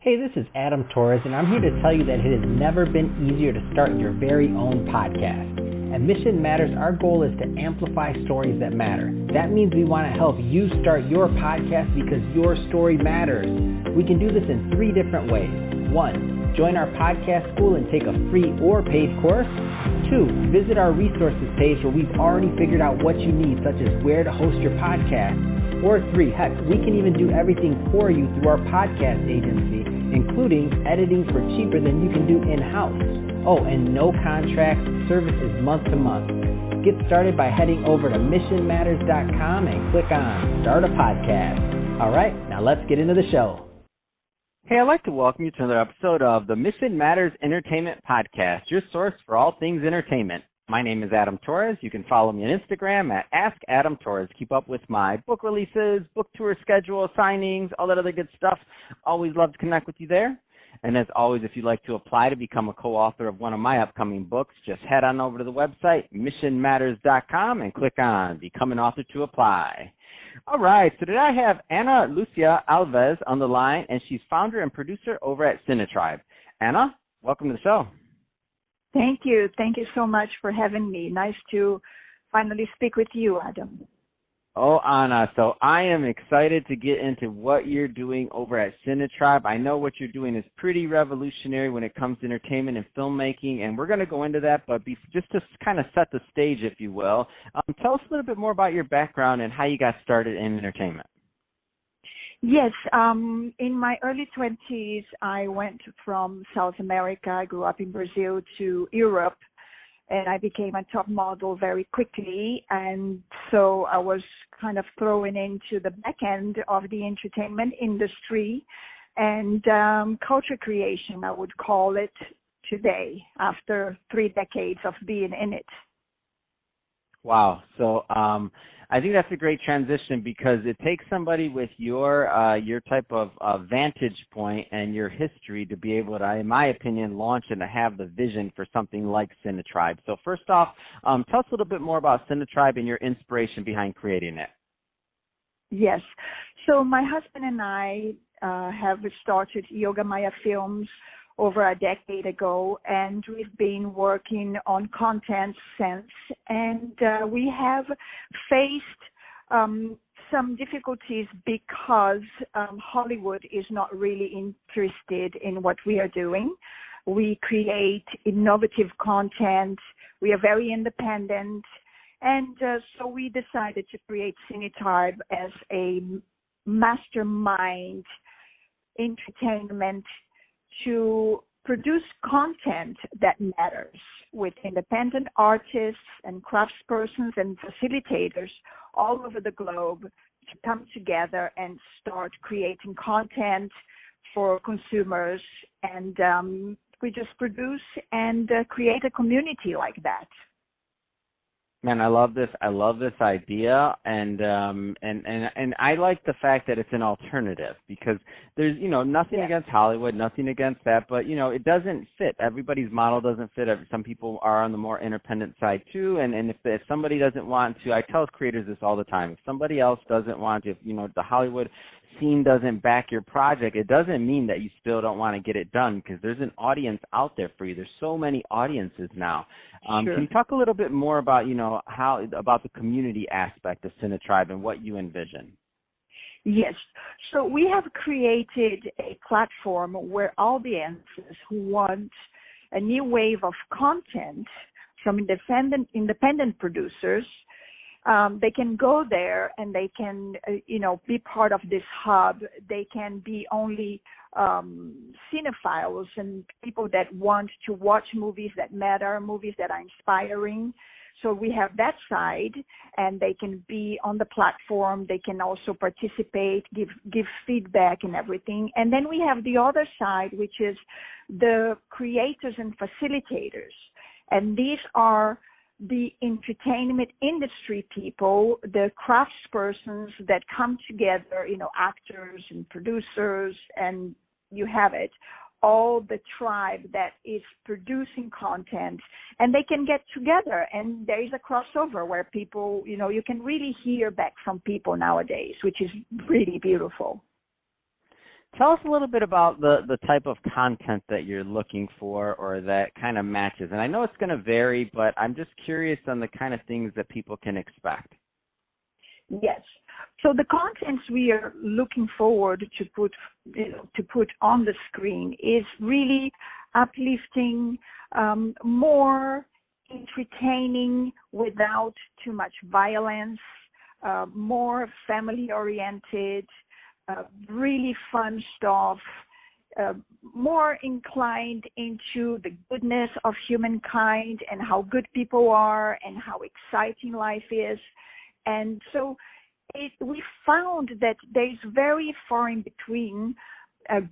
Hey, this is Adam Torres, and I'm here to tell you that it has never been easier to start your very own podcast. At Mission Matters, our goal is to amplify stories that matter. That means we want to help you start your podcast because your story matters. We can do this in 3 different ways. 1, join our podcast school and take a free or paid course. 2, visit our resources page where we've already figured out what you need, such as where to host your podcast. Or 3, heck, we can even do everything for you through our podcast agency, including editing for cheaper than you can do in-house. Oh, and no contracts, service is month to month. Get started by heading over to missionmatters.com and click on Start a Podcast. All right, now let's get into the show. Hey, I'd like to welcome you to another episode of the Mission Matters Entertainment Podcast, your source for all things entertainment. My name is Adam Torres. You can follow me on Instagram at AskAdamTorres. Keep up with my book releases, book tour schedule, signings, all that other good stuff. Always love to connect with you there. And as always, if you'd like to apply to become a co-author of one of my upcoming books, just head on over to the website, missionmatters.com, and click on Become an Author to apply. All right, so today I have Ana Lucia Alves on the line, and she's founder and producer over at CineTribe. Ana, welcome to the show. Thank you. Thank you so much for having me. Nice to finally speak with you, Adam. Oh, Ana, so I am excited to get into what you're doing over at CineTribe. I know what you're doing is pretty revolutionary when it comes to entertainment and filmmaking, and we're going to go into that, but just to kind of set the stage, if you will, tell us a little bit more about your background and how you got started in entertainment. Yes, in my early 20s, I went from South America. I grew up in Brazil to Europe, and I became a top model very quickly. And so I was kind of thrown into the back end of the entertainment industry and culture creation, I would call it today, after 3 decades of being in it. Wow. So I think that's a great transition because it takes somebody with your type of vantage point and your history to be able to, in my opinion, launch and to have the vision for something like CineTribe. So first off, tell us a little bit more about CineTribe and your inspiration behind creating it. Yes. So my husband and I have started Yoga Maya Films over a decade ago, and we've been working on content since, and we have faced some difficulties because Hollywood is not really interested in what we are doing. We create innovative content. We are very independent, and so we decided to create CineTribe as a mastermind entertainment to produce content that matters with independent artists and craftspersons and facilitators all over the globe to come together and start creating content for consumers. And we just produce and create a community like that. Man, I love this. I love this idea, and I like the fact that it's an alternative because there's nothing against Hollywood, nothing against that, but it doesn't fit. Everybody's model doesn't fit. Some people are on the more independent side too, and if somebody doesn't want to, I tell creators this all the time. If somebody else doesn't want to, if the Hollywood scene doesn't back your project, it doesn't mean that you still don't want to get it done because there's an audience out there for you. There's so many audiences now. Sure. Can you talk a little bit more about about the community aspect of CineTribe and what you envision? Yes. So we have created a platform where audiences who want a new wave of content from independent producers, they can go there and they can, be part of this hub. They can be only cinephiles and people that want to watch movies that matter, movies that are inspiring. So we have that side, and they can be on the platform. They can also participate, give feedback and everything. And then we have the other side, which is the creators and facilitators. And these are the entertainment industry people, the craftspersons that come together, actors and producers, and you have it, all the tribe that is producing content, and they can get together, and there is a crossover where people, you can really hear back from people nowadays, which is really beautiful. Tell us a little bit about the type of content that you're looking for or that kind of matches. And I know it's going to vary, but I'm just curious on the kind of things that people can expect. Yes. So the contents we are looking forward to put on the screen is really uplifting, more entertaining without too much violence, more family-oriented, really fun stuff, more inclined into the goodness of humankind and how good people are and how exciting life is. And so we found that there's very far in between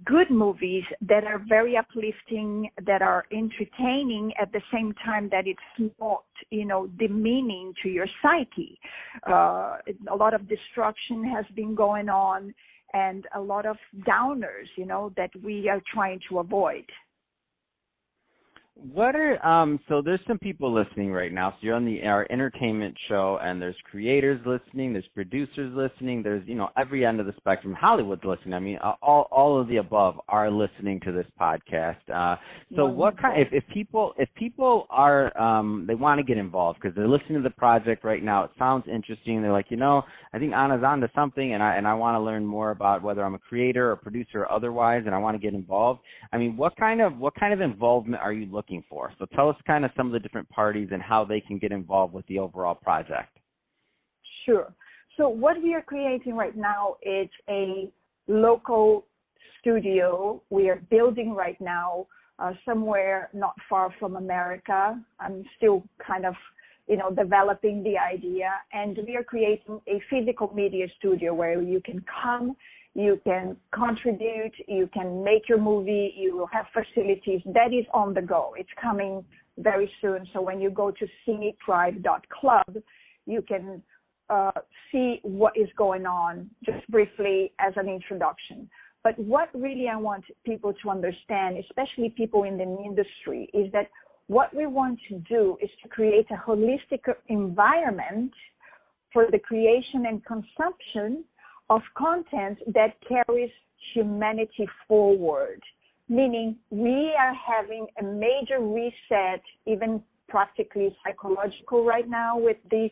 good movies that are very uplifting, that are entertaining at the same time that it's not, demeaning to your psyche. A lot of destruction has been going on and a lot of downers, that we are trying to avoid. What are so there's some people listening right now. So you're on our entertainment show, and there's creators listening, there's producers listening, there's every end of the spectrum. Hollywood's listening. I mean, all of the above are listening to this podcast. So what kind? If people are they want to get involved because they're listening to the project right now, it sounds interesting. They're like, I think Anna's onto something, and I want to learn more about whether I'm a creator or producer or otherwise, and I want to get involved. I mean, what kind of involvement are you looking for? So tell us kind of some of the different parties and how they can get involved with the overall project. Sure. So what we are creating right now is a local studio we are building right now somewhere not far from America. I'm still kind of developing the idea, and we are creating a physical media studio where you can come, you can contribute, you can make your movie, you will have facilities. That is on the go. It's coming very soon. So when you go to CineTribe.club, you can see what is going on just briefly as an introduction. But what really I want people to understand, especially people in the industry, is that what we want to do is to create a holistic environment for the creation and consumption of content that carries humanity forward, meaning we are having a major reset, even practically psychological right now with the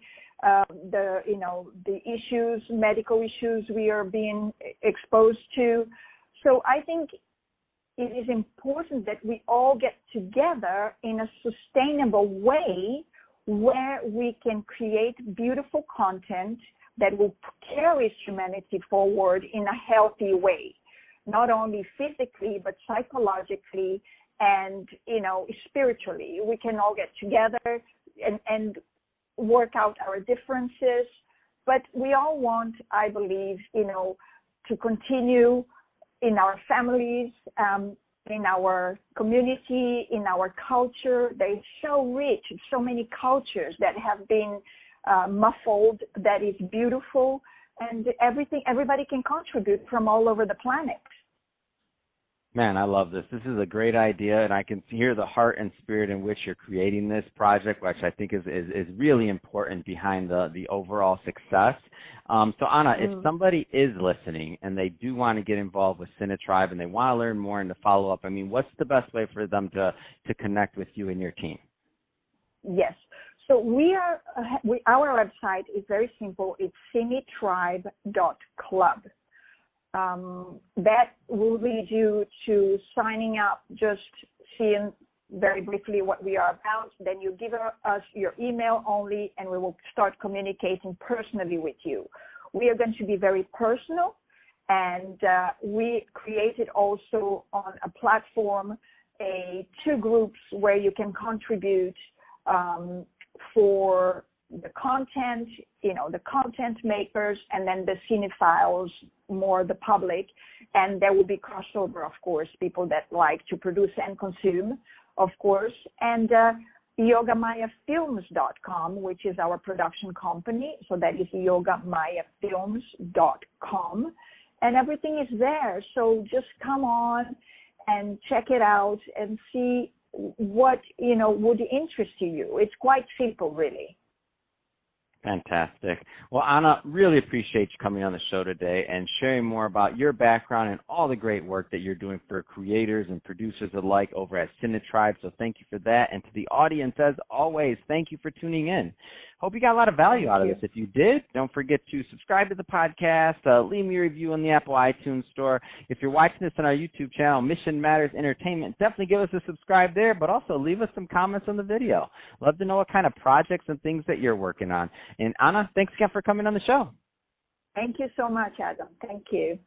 issues, medical issues we are being exposed to. So I think it is important that we all get together in a sustainable way where we can create beautiful content that will carry humanity forward in a healthy way, not only physically, but psychologically and, spiritually. We can all get together and work out our differences, but we all want, I believe, to continue in our families, in our community, in our culture. They're so rich, so many cultures that have been muffled, that is beautiful, and everybody can contribute from all over the planet. Man, I love this. This is a great idea, and I can hear the heart and spirit in which you're creating this project, which I think is really important behind the overall success. So, Anna, if somebody is listening and they do want to get involved with CineTribe and they want to learn more and to follow up, I mean, what's the best way for them to connect with you and your team? Yes. So our website is very simple. It's CineTribe.club. That will lead you to signing up, just seeing very briefly what we are about. Then you give us your email only, and we will start communicating personally with you. We are going to be very personal, and we created also on a platform two groups where you can contribute for the content, the content makers, and then the cinephiles, more the public. And there will be crossover, of course, people that like to produce and consume, of course. And yogamayafilms.com, which is our production company. So that is yogamayafilms.com. And everything is there. So just come on and check it out and see what, would interest you. It's quite simple, really. Fantastic. Well, Anna, really appreciate you coming on the show today and sharing more about your background and all the great work that you're doing for creators and producers alike over at CineTribe. So thank you for that. And to the audience, as always, thank you for tuning in. Hope you got a lot of value out of this. If you did, don't forget to subscribe to the podcast, leave me a review on the Apple iTunes Store. If you're watching this on our YouTube channel, Mission Matters Entertainment, definitely give us a subscribe there, but also leave us some comments on the video. Love to know what kind of projects and things that you're working on. And Anna, thanks again for coming on the show. Thank you so much, Adam. Thank you.